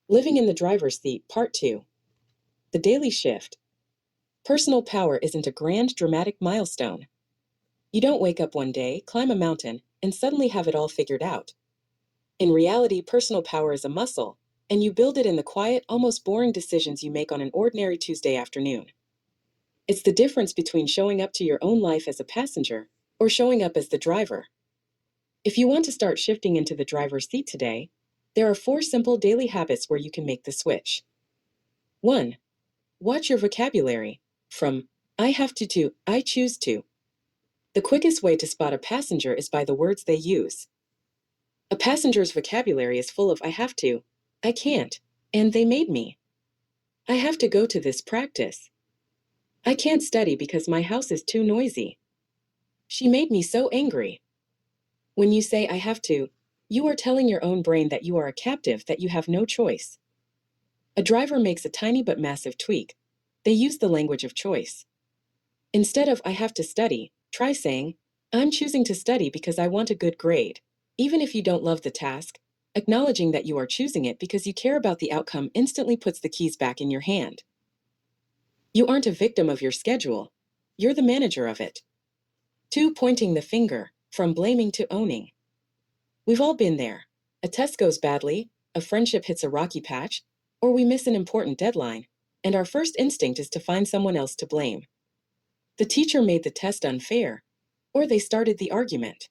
Living in the driver's seat, Part 2. The daily shift. Personal power isn't a grand, dramatic milestone. You don't wake up one day, climb a mountain, and suddenly have it all figured out. In reality, personal power is a muscle, and you build it in the quiet, almost boring decisions you make on an ordinary Tuesday afternoon. It's the difference between showing up to your own life as a passenger or showing up as the driver. If you want to start shifting into the driver's seat today, there are 4 simple daily habits where you can make the switch. 1. Watch your vocabulary. From I have to I choose to. The quickest way to spot a passenger is by the words they use. A passenger's vocabulary is full of I have to, I can't, and they made me. I have to go to this practice. I can't study because my house is too noisy. She made me so angry. When you say I have to, you are telling your own brain that you are a captive, that you have no choice. A driver makes a tiny but massive tweak. They use the language of choice. Instead of I have to study, try saying, I'm choosing to study because I want a good grade. Even if you don't love the task, acknowledging that you are choosing it because you care about the outcome instantly puts the keys back in your hand. You aren't a victim of your schedule. You're the manager of it. 2. Pointing the finger, from blaming to owning. We've all been there. A test goes badly, a friendship hits a rocky patch, or we miss an important deadline, and our first instinct is to find someone else to blame. The teacher made the test unfair, or they started the argument.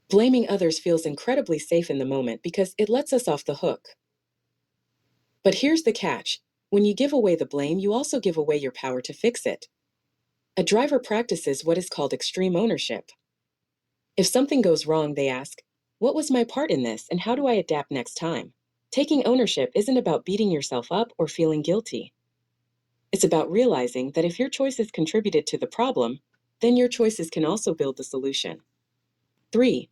Blaming others feels incredibly safe in the moment because it lets us off the hook. But here's the catch. When you give away the blame, you also give away your power to fix it. A driver practices what is called extreme ownership. If something goes wrong, they ask, what was my part in this and how do I adapt next time? Taking ownership isn't about beating yourself up or feeling guilty. It's about realizing that if your choices contributed to the problem, then your choices can also build the solution. 3.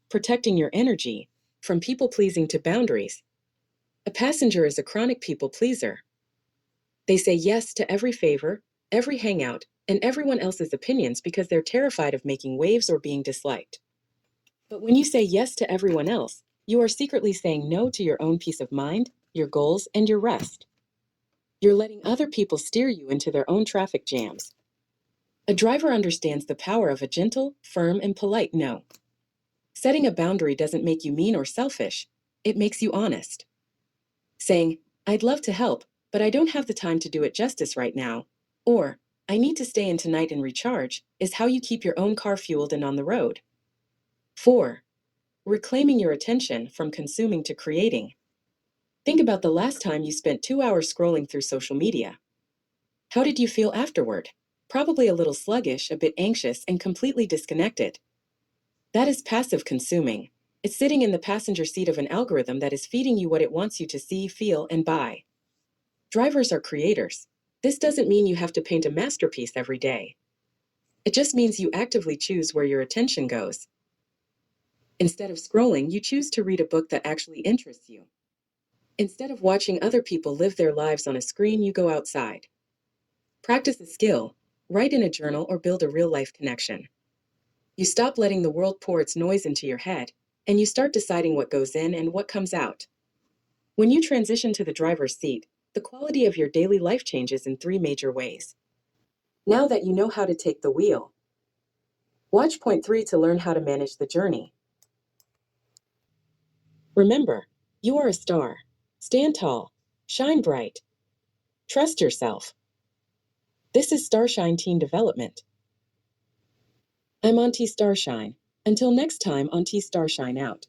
Protecting your energy, from people-pleasing to boundaries. A passenger is a chronic people pleaser. They say yes to every favor, every hangout, and everyone else's opinions because they're terrified of making waves or being disliked. But when you say yes to everyone else, you are secretly saying no to your own peace of mind, your goals, and your rest. You're letting other people steer you into their own traffic jams. A driver understands the power of a gentle, firm, and polite no. Setting a boundary doesn't make you mean or selfish, it makes you honest. Saying, I'd love to help, but I don't have the time to do it justice right now, or I need to stay in tonight and recharge, is how you keep your own car fueled and on the road. 4. Reclaiming your attention, from consuming to creating. Think about the last time you spent 2 hours scrolling through social media. How did you feel afterward? Probably a little sluggish, a bit anxious, and completely disconnected. That is passive consuming. It's sitting in the passenger seat of an algorithm that is feeding you what it wants you to see, feel, and buy. Drivers are creators. This doesn't mean you have to paint a masterpiece every day. It just means you actively choose where your attention goes. Instead of scrolling, you choose to read a book that actually interests you. Instead of watching other people live their lives on a screen, you go outside. Practice a skill, write in a journal, or build a real-life connection. You stop letting the world pour its noise into your head, and you start deciding what goes in and what comes out. When you transition to the driver's seat, the quality of your daily life changes in 3 major ways. Now that you know how to take the wheel, watch point 3 to learn how to manage the journey. Remember, you are a star. Stand tall, shine bright, trust yourself. This is Starshine Team Development. I'm Auntie Starshine. Until next time, Auntie Starshine out.